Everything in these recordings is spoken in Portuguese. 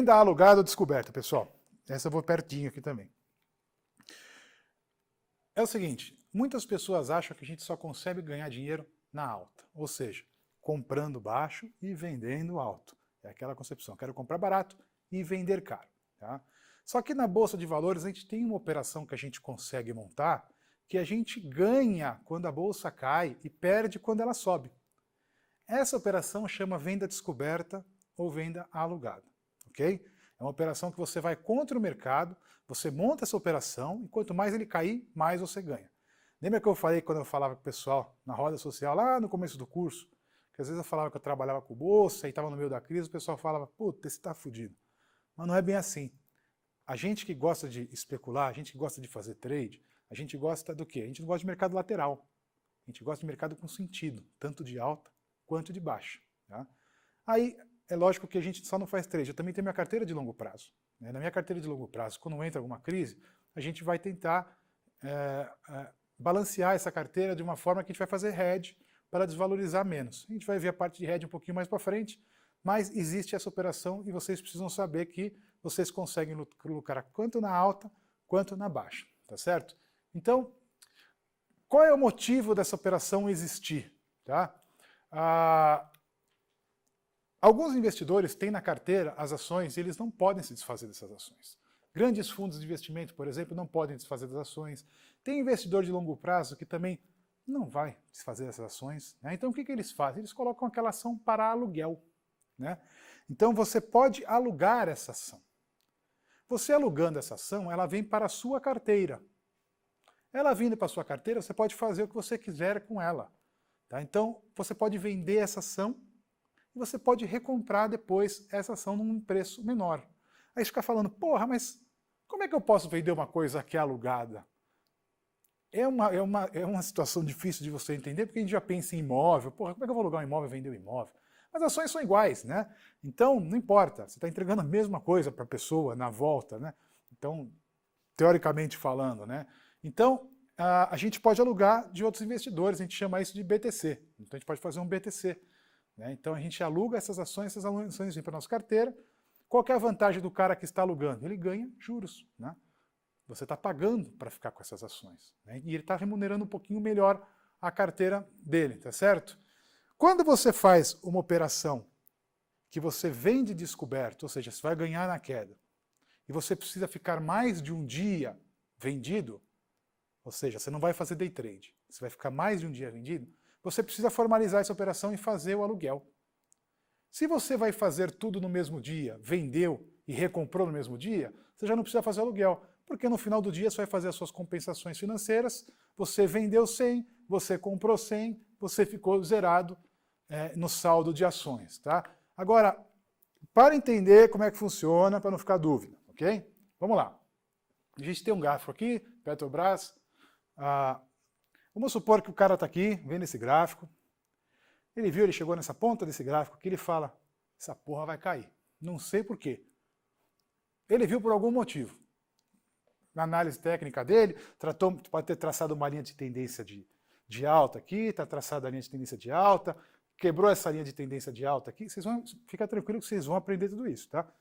Venda alugada ou descoberta, pessoal. Essa eu vou pertinho aqui também. É o seguinte, muitas pessoas acham que a gente só consegue ganhar dinheiro na alta, ou seja, comprando baixo e vendendo alto. É aquela concepção, quero comprar barato e vender caro. Tá? Só que na Bolsa de Valores a gente tem uma operação que a gente consegue montar que a gente ganha quando a bolsa cai e perde quando ela sobe. Essa operação chama venda descoberta ou venda alugada, ok? É uma operação que você vai contra o mercado, você monta essa operação e quanto mais ele cair, mais você ganha. Lembra que eu falei quando eu falava com o pessoal na roda social, lá no começo do curso, que às vezes eu falava que eu trabalhava com bolsa e estava no meio da crise, o pessoal falava, puta, você está fudido. Mas não é bem assim. A gente que gosta de especular, a gente que gosta de fazer trade, a gente gosta do quê? A gente não gosta de mercado lateral. A gente gosta de mercado com sentido, tanto de alta quanto de baixa. Tá? Aí, é lógico que a gente só não faz trade, eu também tenho minha carteira de longo prazo. Na minha carteira de longo prazo, quando entra alguma crise, a gente vai tentar balancear essa carteira de uma forma que a gente vai fazer hedge para desvalorizar menos. A gente vai ver a parte de hedge um pouquinho mais para frente, mas existe essa operação e vocês precisam saber que vocês conseguem lucrar tanto na alta quanto na baixa, tá certo? Então, qual é o motivo dessa operação existir? Tá? Alguns investidores têm na carteira as ações e eles não podem se desfazer dessas ações. Grandes fundos de investimento, por exemplo, não podem desfazer das ações. Tem investidor de longo prazo que também não vai desfazer dessas ações. Né? Então o que eles fazem? Eles colocam aquela ação para aluguel. Né? Então você pode alugar essa ação. Você alugando essa ação, ela vem para a sua carteira. Ela vindo para a sua carteira, você pode fazer o que você quiser com ela. Tá? Então você pode vender essa ação e você pode recomprar depois essa ação num preço menor. Aí você fica falando, porra, mas como é que eu posso vender uma coisa que é alugada? É uma situação difícil de você entender, porque a gente já pensa em imóvel, porra, como é que eu vou alugar um imóvel e vender um imóvel? Mas as ações são iguais, né? Então, não importa, você está entregando a mesma coisa para a pessoa na volta, né? Então, teoricamente falando, né? Então, a gente pode alugar de outros investidores, a gente chama isso de BTC. Então, a gente pode fazer um BTC. Né? Então, a gente aluga essas ações vêm para a nossa carteira. Qual que é a vantagem do cara que está alugando? Ele ganha juros. Né? Você está pagando para ficar com essas ações. Né? E ele está remunerando um pouquinho melhor a carteira dele, tá certo? Quando você faz uma operação que você vende descoberto, ou seja, você vai ganhar na queda, e você precisa ficar mais de um dia vendido, ou seja, você não vai fazer day trade, você vai ficar mais de um dia vendido, você precisa formalizar essa operação e fazer o aluguel. Se você vai fazer tudo no mesmo dia, vendeu e recomprou no mesmo dia, você já não precisa fazer aluguel, porque no final do dia você vai fazer as suas compensações financeiras, você vendeu 100, você comprou 100, você ficou zerado no saldo de ações. Tá? Agora, para entender como é que funciona, para não ficar dúvida, ok? Vamos lá. A gente tem um gráfico aqui, Petrobras. Vamos supor que o cara está aqui, vendo esse gráfico. Ele chegou nessa ponta desse gráfico que ele fala, essa porra vai cair. Não sei por quê. Ele viu por algum motivo. Na análise técnica dele, pode ter traçado uma linha de tendência de alta aqui, está traçada a linha de tendência de alta, quebrou essa linha de tendência de alta aqui, fica tranquilo que vocês vão aprender tudo isso, tá?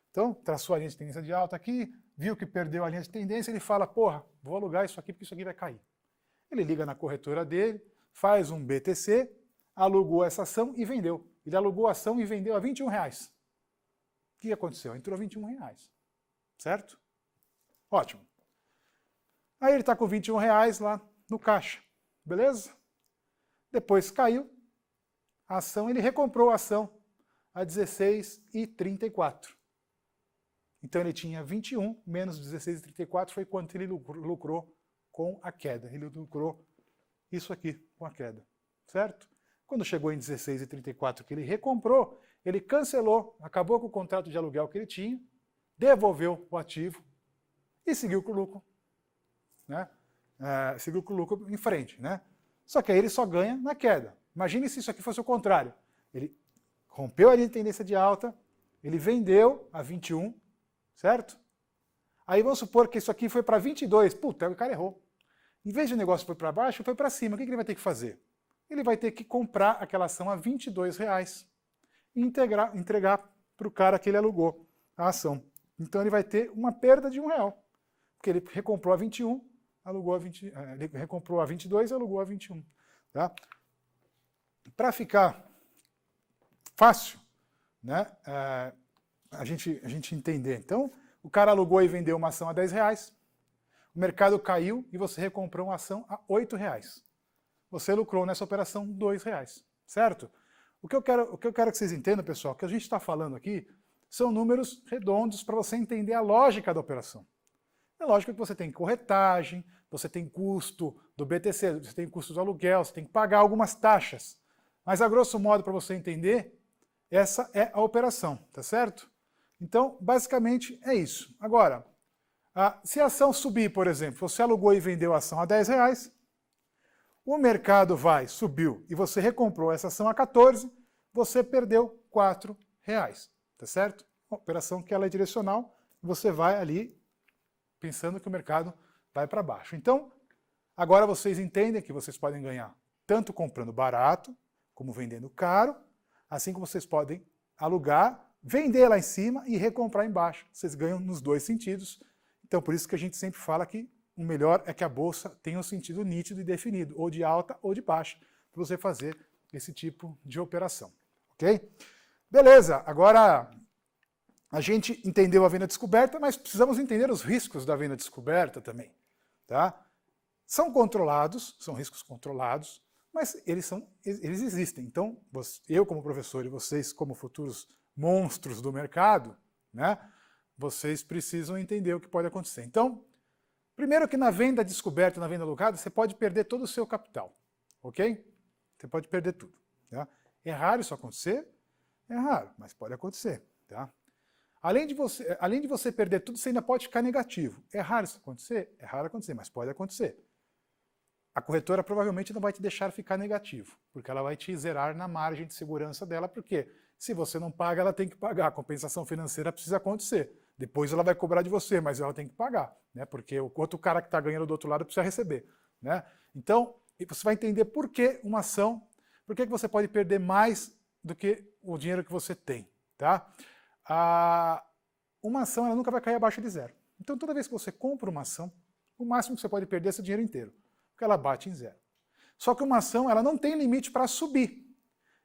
Então, traçou a linha de tendência de alta aqui, viu que perdeu a linha de tendência, ele fala, porra, vou alugar isso aqui porque isso aqui vai cair. Ele liga na corretora dele, faz um BTC, alugou essa ação e vendeu. Ele alugou a ação e vendeu a R$21. O que aconteceu? Entrou R$21, certo? Ótimo. Aí ele está com R$21 lá no caixa, beleza? Depois caiu a ação, ele recomprou a ação a R$16,34. Então ele tinha 21 menos 16,34 foi quanto ele lucrou com a queda. Ele lucrou isso aqui com a queda, certo? Quando chegou em 16,34 que ele recomprou, ele cancelou, acabou com o contrato de aluguel que ele tinha, devolveu o ativo e seguiu com o lucro. Né? Seguiu com o lucro em frente. Né? Só que aí ele só ganha na queda. Imagine se isso aqui fosse o contrário. Ele rompeu a linha de tendência de alta, ele vendeu a 21, certo? Aí vamos supor que isso aqui foi para 22. Puta, o cara errou. Em vez de o negócio foi para baixo, foi para cima. O que ele vai ter que fazer? Ele vai ter que comprar aquela ação a R$22 e entregar para o cara que ele alugou. a ação. Então ele vai ter uma perda de R$1, porque ele recomprou a 21, alugou a 20, ele recomprou a 22 e alugou a 21. Tá? Para ficar fácil, né, a gente entender. Então, o cara alugou e vendeu uma ação a R$10, o mercado caiu e você recomprou uma ação a R$8. Você lucrou nessa operação R$2, certo? O que eu quero que vocês entendam, pessoal, que a gente está falando aqui são números redondos para você entender a lógica da operação. É lógico que você tem corretagem, você tem custo do BTC, você tem custo do aluguel, você tem que pagar algumas taxas. Mas, a grosso modo, para você entender, essa é a operação, tá certo? Então, basicamente, é isso. Agora, se a ação subir, por exemplo, você alugou e vendeu a ação a R$10, o mercado subiu e você recomprou essa ação a 14, você perdeu R$4, tá certo? Uma operação que ela é direcional, você vai ali pensando que o mercado vai para baixo. Então, agora vocês entendem que vocês podem ganhar tanto comprando barato, como vendendo caro, assim como vocês podem alugar, vender lá em cima e recomprar embaixo. Vocês ganham nos dois sentidos. Então, por isso que a gente sempre fala que o melhor é que a bolsa tenha um sentido nítido e definido, ou de alta ou de baixa, para você fazer esse tipo de operação. Ok? Beleza, agora a gente entendeu a venda descoberta, mas precisamos entender os riscos da venda descoberta também. Tá? São controlados, são riscos controlados, mas eles existem. Então, eu como professor e vocês como futuros monstros do mercado, né, vocês precisam entender o que pode acontecer. Então, primeiro que na venda descoberta, na venda alocada, você pode perder todo o seu capital, ok? Você pode perder tudo. Tá? É raro isso acontecer? É raro, mas pode acontecer. Tá? Além de você perder tudo, você ainda pode ficar negativo. É raro isso acontecer? É raro acontecer, mas pode acontecer. A corretora provavelmente não vai te deixar ficar negativo, porque ela vai te zerar na margem de segurança dela, porque se você não paga, ela tem que pagar. A compensação financeira precisa acontecer. Depois ela vai cobrar de você, mas ela tem que pagar, né? Porque o outro cara que está ganhando do outro lado precisa receber. Né? Então, você vai entender por que uma ação, por que você pode perder mais do que o dinheiro que você tem. Tá? Uma ação ela nunca vai cair abaixo de zero. Então, toda vez que você compra uma ação, o máximo que você pode perder é esse dinheiro inteiro, porque ela bate em zero. Só que uma ação ela não tem limite para subir.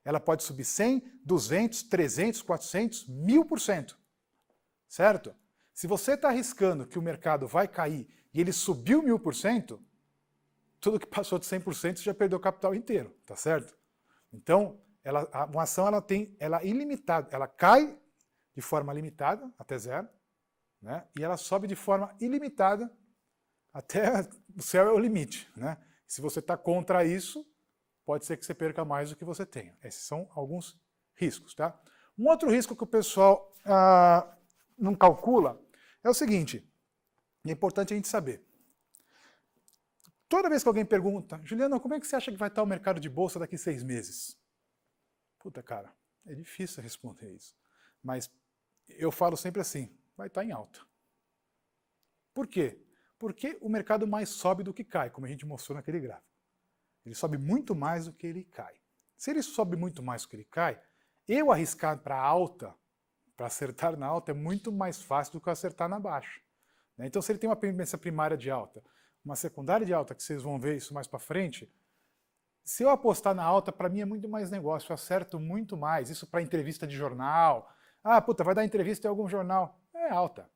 Ela pode subir 100, 200, 300, 400, 1000%. Certo? Se você está arriscando que o mercado vai cair e ele subiu 1000%, tudo que passou de 100% você já perdeu o capital inteiro, tá certo? Então, uma ação ela é ilimitada, ela cai de forma limitada até zero, né? E ela sobe de forma ilimitada até o céu é o limite. Né? Se você está contra isso, pode ser que você perca mais do que você tenha. Esses são alguns riscos. Tá? Um outro risco que o pessoal não calcula é o seguinte, é importante a gente saber. Toda vez que alguém pergunta, Juliano, como é que você acha que vai estar o mercado de bolsa daqui 6 meses? Puta, cara, é difícil responder isso. Mas eu falo sempre assim, vai estar em alta. Por quê? Porque o mercado mais sobe do que cai, como a gente mostrou naquele gráfico. Ele sobe muito mais do que ele cai. Se ele sobe muito mais do que ele cai, eu arriscar para alta, para acertar na alta, é muito mais fácil do que acertar na baixa. Então, se ele tem uma pendência primária de alta, uma secundária de alta, que vocês vão ver isso mais para frente, se eu apostar na alta, para mim é muito mais negócio, eu acerto muito mais. Isso para entrevista de jornal. Ah, puta, vai dar entrevista em algum jornal. É alta.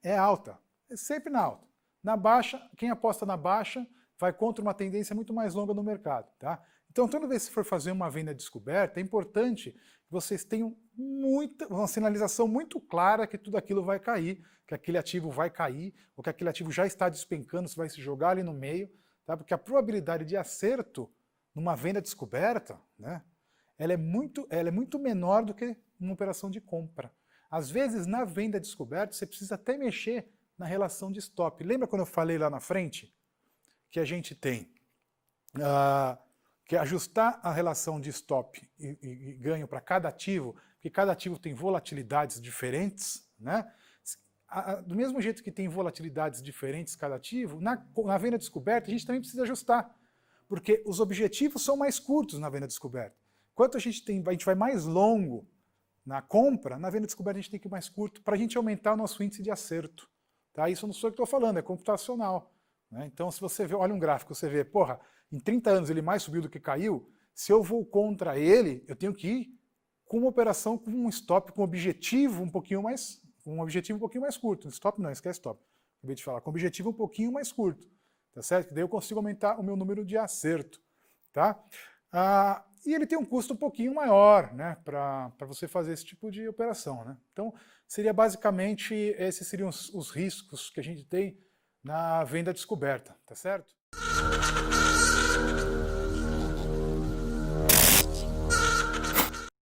É alta. É sempre na alta. Na baixa, quem aposta na baixa vai contra uma tendência muito mais longa no mercado. Tá? Então, toda vez que for fazer uma venda descoberta, é importante que vocês tenham uma sinalização muito clara que tudo aquilo vai cair, que aquele ativo vai cair, ou que aquele ativo já está despencando, você vai se jogar ali no meio, tá? Porque a probabilidade de acerto numa venda descoberta, né, ela é muito menor do que uma operação de compra. Às vezes, na venda descoberta, você precisa até mexer na relação de stop. Lembra quando eu falei lá na frente que a gente tem que ajustar a relação de stop e ganho para cada ativo, porque cada ativo tem volatilidades diferentes, né? Do mesmo jeito que tem volatilidades diferentes cada ativo, na venda descoberta a gente também precisa ajustar, porque os objetivos são mais curtos na venda descoberta. Quanto a gente vai mais longo na compra, na venda descoberta a gente tem que ir mais curto para a gente aumentar o nosso índice de acerto. Tá? Isso não sou eu que estou falando, é computacional. Né? Então, se você vê, olha um gráfico, você vê, porra, em 30 anos ele mais subiu do que caiu, se eu vou contra ele, eu tenho que ir com uma operação com um stop, com um objetivo um pouquinho mais curto. Stop não, esquece stop. Acabei de falar, com um objetivo um pouquinho mais curto. Tá certo? Daí eu consigo aumentar o meu número de acerto. Tá? E ele tem um custo um pouquinho maior, né, para você fazer esse tipo de operação. Né? Então, seria basicamente, esses seriam os riscos que a gente tem na venda descoberta, tá certo?